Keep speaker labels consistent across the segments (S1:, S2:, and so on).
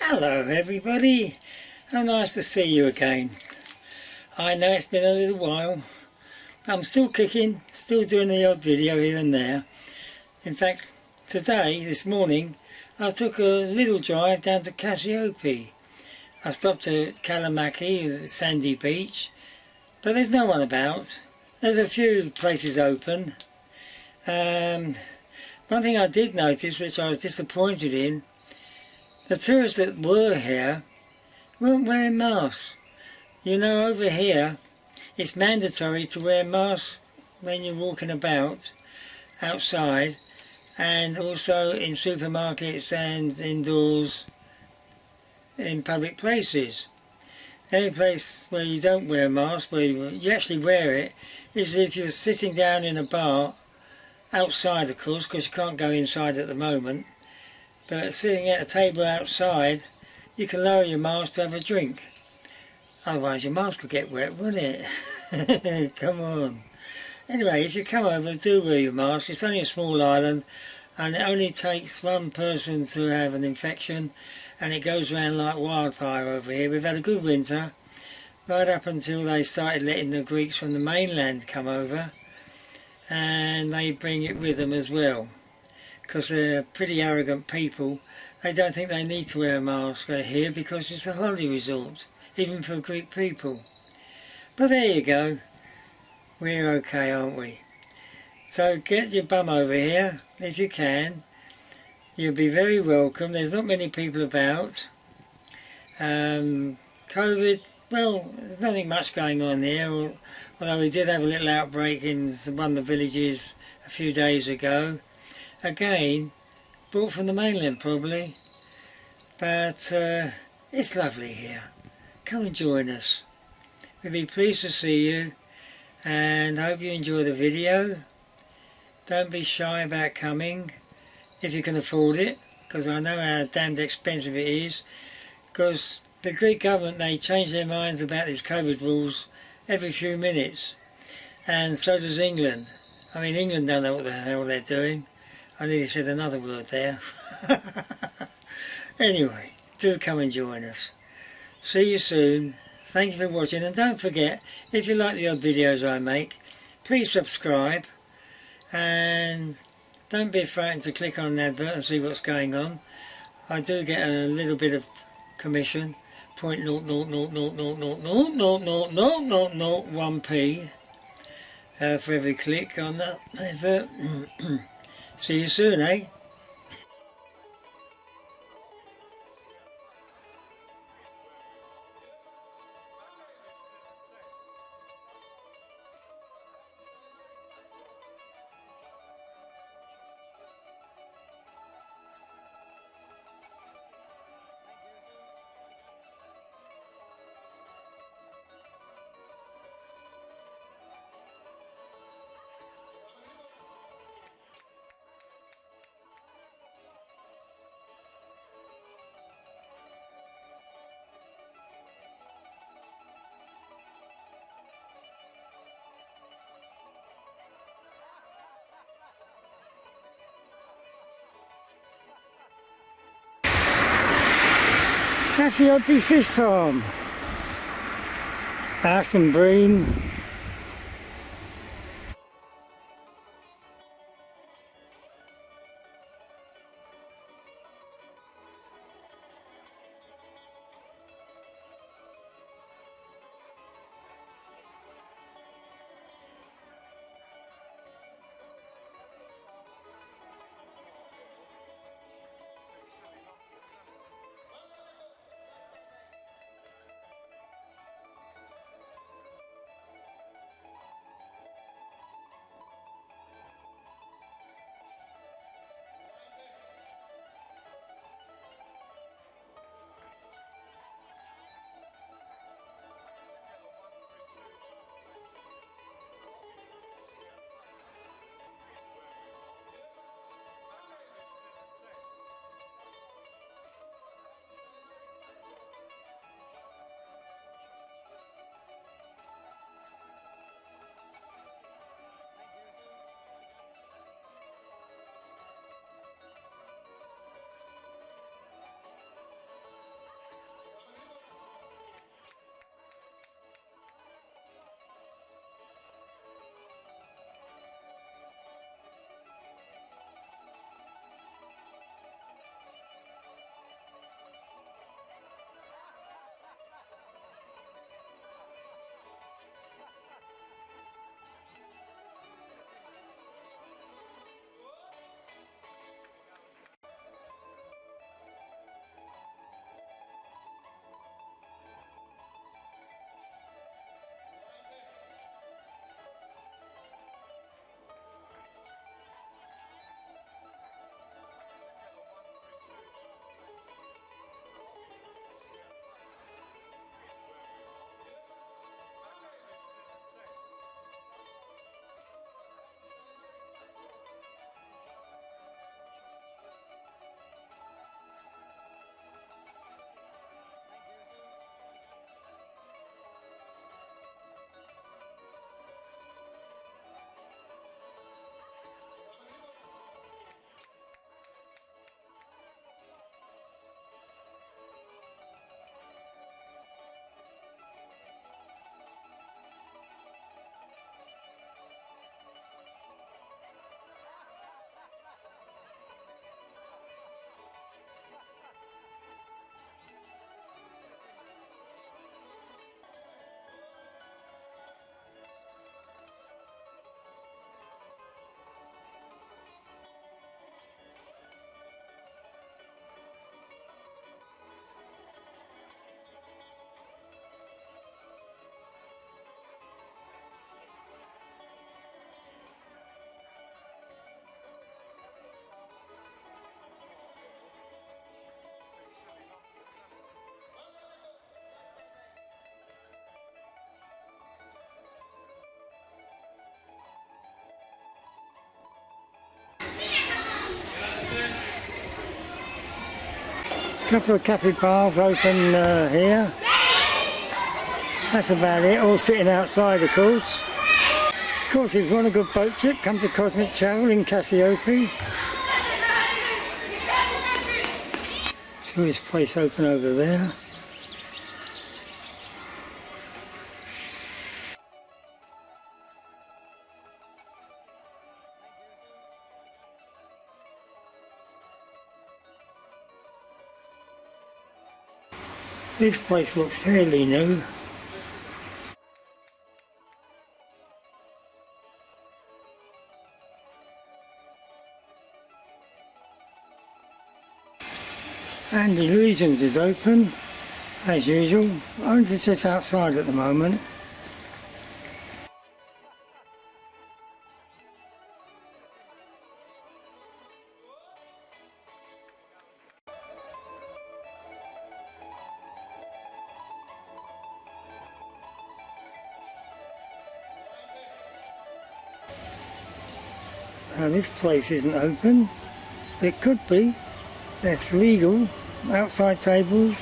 S1: Hello everybody, how nice to see you again. I know it's been a little while. I'm still kicking, still doing the odd video here and there. In fact, this morning, I took a little drive down to Kassiopi. I stopped at Kalamaki, sandy beach, but there's no one about. There's a few places open. One thing I did notice, which I was disappointed in, the tourists that were here weren't wearing masks. You know, over here it's mandatory to wear masks when you're walking about outside, and also in supermarkets and indoors in public places. The only place where you don't wear a mask, where you actually wear it, is if you're sitting down in a bar, outside of course, because you can't go inside at the moment. But sitting at a table outside, you can lower your mask to have a drink. Otherwise your mask would get wet, wouldn't it? Come on. Anyway, if you come over, do wear your mask. It's only a small island, and it only takes one person to have an infection, and it goes around like wildfire over here. We've had a good winter, right up until they started letting the Greeks from the mainland come over, and they bring it with them as well. Because they're pretty arrogant people. They don't think they need to wear a mask here because it's a holiday resort, even for Greek people. But there you go, we're okay, aren't we? So get your bum over here if you can. You'll be very welcome. There's not many people about. COVID, well, there's nothing much going on here, although we did have a little outbreak in one of the villages a few days ago. Again, brought from the mainland probably, but it's lovely here. Come and join us. We'd be pleased to see you, and hope you enjoy the video. Don't be shy about coming if you can afford it, because I know how damned expensive it is, because the Greek government, they change their minds about these COVID rules every few minutes, and so does England. I mean, England don't know what the hell they're doing. I nearly said another word there. Anyway, do come and join us. See you soon. Thank you for watching, and don't forget, if you like the odd videos I make, please subscribe, and don't be afraid to click on an advert and see what's going on. I do get a little bit of commission, 0.00000000001p for every click on that advert. See you soon, eh? Kassiopi Fish Farm, Bass and Breen. Couple of capybaras open here. That's about it, all sitting outside of course. Of course, if you want a good boat trip, come to Cosmic Travel in Kassiopi. Tourist place open over there. This place looks fairly new. And Illusions is open, as usual. Only just outside at the moment. Now this place isn't open. It could be. It's legal. Outside tables.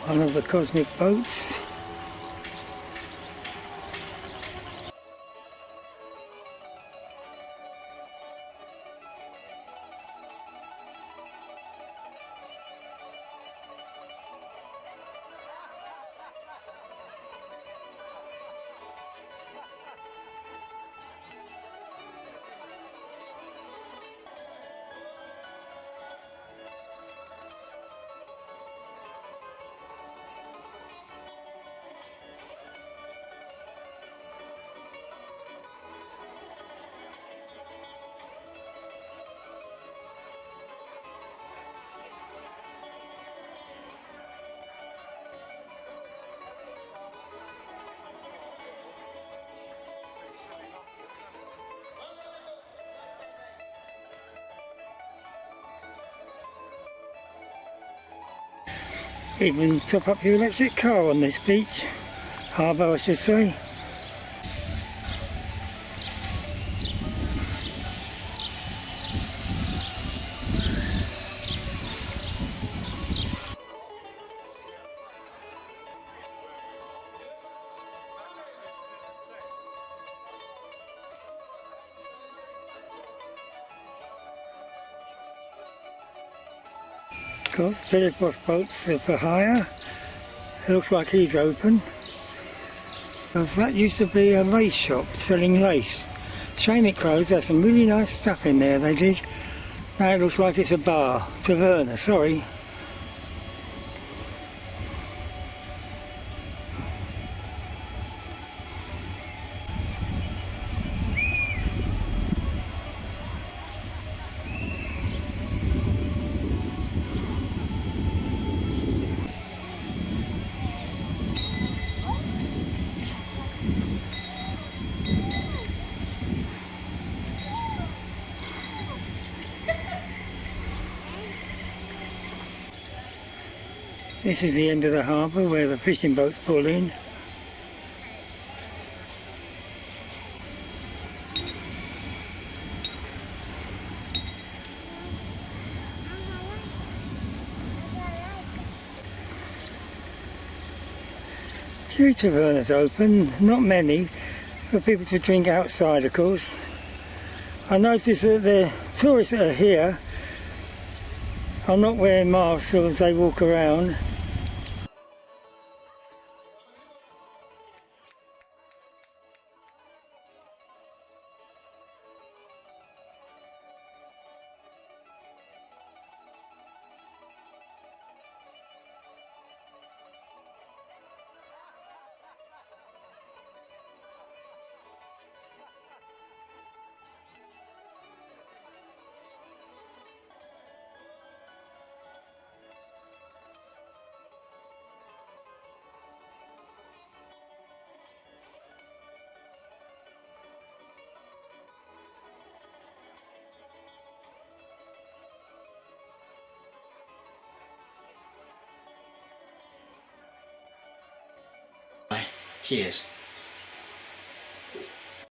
S1: One of the cosmic boats. Even top up your electric car on this beach, harbour I should say. Of course, Philip Boss boats are for hire. It looks like he's open. Because that used to be a lace shop selling lace. Shame it closed, there's some really nice stuff in there they did. Now it looks like it's a bar, taverna, sorry. This is the end of the harbour where the fishing boats pull in. Few tavernas open, not many, for people to drink outside of course. I noticed that the tourists that are here are not wearing masks as they walk around. Cheers.